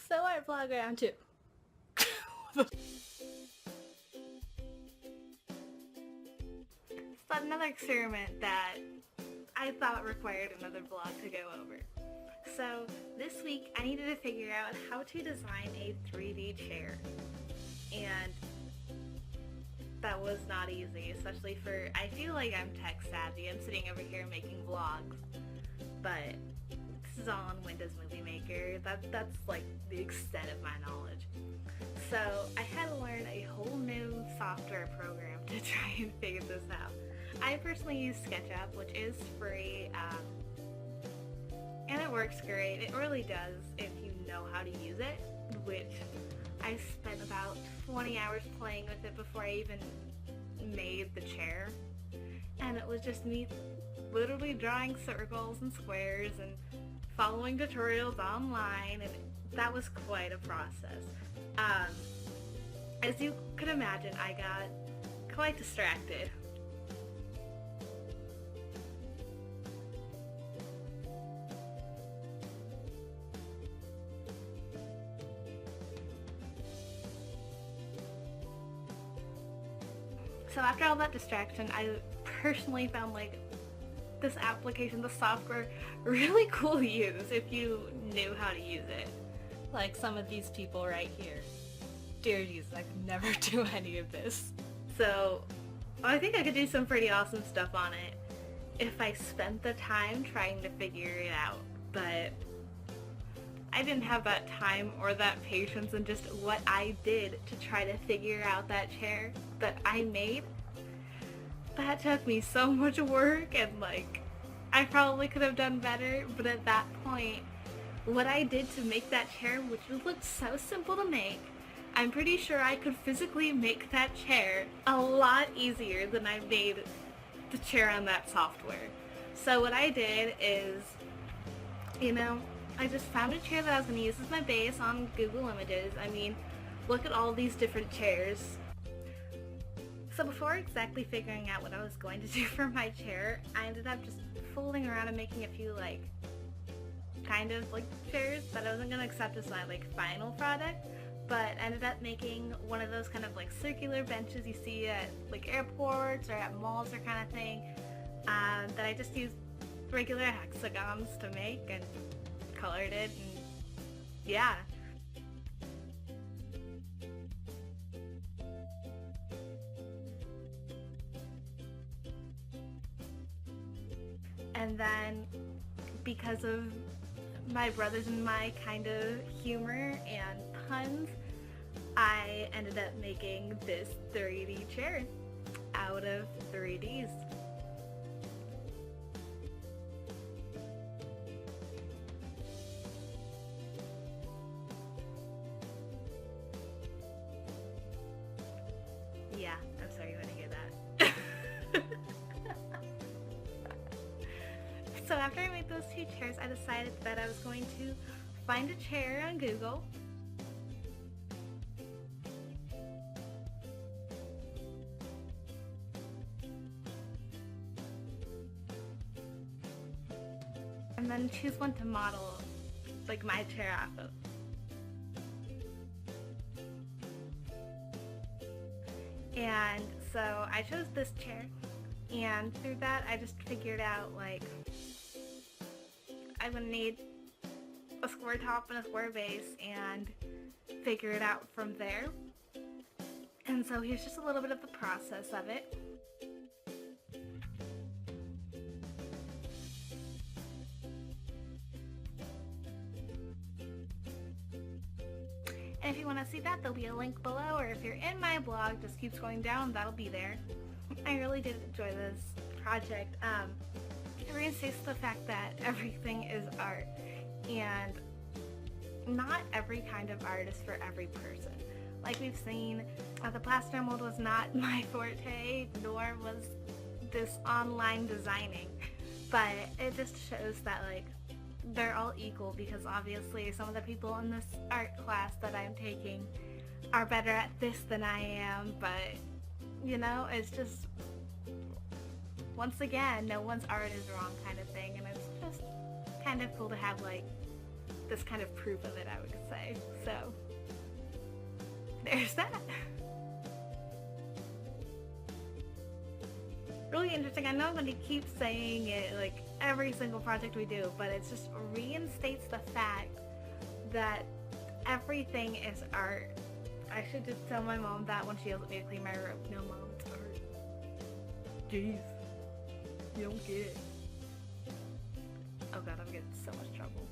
So I vlog around too. But another experiment that I thought required another vlog to go over. So this week I needed to figure out how to design a 3D chair. And that was not easy, especially for, I feel like I'm tech savvy. I'm sitting over here making vlogs, but this is all on Windows Movie Maker. That's like the extent of my knowledge. So I had to learn a whole new software program to try and figure this out. I personally use SketchUp, which is free, and it works great. It really does if you know how to use it, which I spent about 20 hours playing with it before I even made the chair. And it was just me literally drawing circles and squares and following tutorials online, and that was quite a process. As you could imagine, I got quite distracted. So after all that distraction, I personally found like this application, the software, really cool to use if you knew how to use it. Like some of these people right here. Dear Jesus, I could never do any of this. So I think I could do some pretty awesome stuff on it if I spent the time trying to figure it out, but I didn't have that time or that patience, and just what I did to try to figure out that chair that I made, that took me so much work, and like I probably could have done better, but at that point what I did to make that chair, which looked so simple to make, I'm pretty sure I could physically make that chair a lot easier than I made the chair on that software. So what I did is, I just found a chair that I was going to use as my base on Google Images. I mean, look at all these different chairs. So before exactly figuring out what I was going to do for my chair, I ended up just fooling around and making a few kind of chairs that I wasn't going to accept as my final product, but ended up making one of those kind of circular benches you see at airports or at malls or kind of thing, that I just used regular hexagons to make and colored it, and yeah. And then because of my brothers and my kind of humor and puns, I ended up making this 3D chair out of 3Ds. Yeah, I'm sorry you want to hear that. So after I made those two chairs, I decided that I was going to find a chair on Google. And then choose one to model my chair off of. And so I chose this chair, and through that I just figured out I would need a square top and a square base, and figure it out from there. And so here's just a little bit of the process of it. And if you want to see that, there'll be a link below, or if you're in my blog, just keep scrolling down, that'll be there. I really did enjoy this project. It reinstates the fact that everything is art, and not every kind of art is for every person. Like we've seen, the plaster mold was not my forte, nor was this online designing, but it just shows that they're all equal, because obviously some of the people in this art class that I'm taking are better at this than I am, but it's just, once again, no one's art is wrong kind of thing, and it's just kind of cool to have this kind of proof of it, I would say. So there's that. Really interesting. I know I'm going to keep saying it like every single project we do, but it just reinstates the fact that everything is art. I should just tell my mom that when she yells at me to clean my room. No, Mom, it's art. Jeez. You don't get it. Oh god, I'm getting in so much trouble.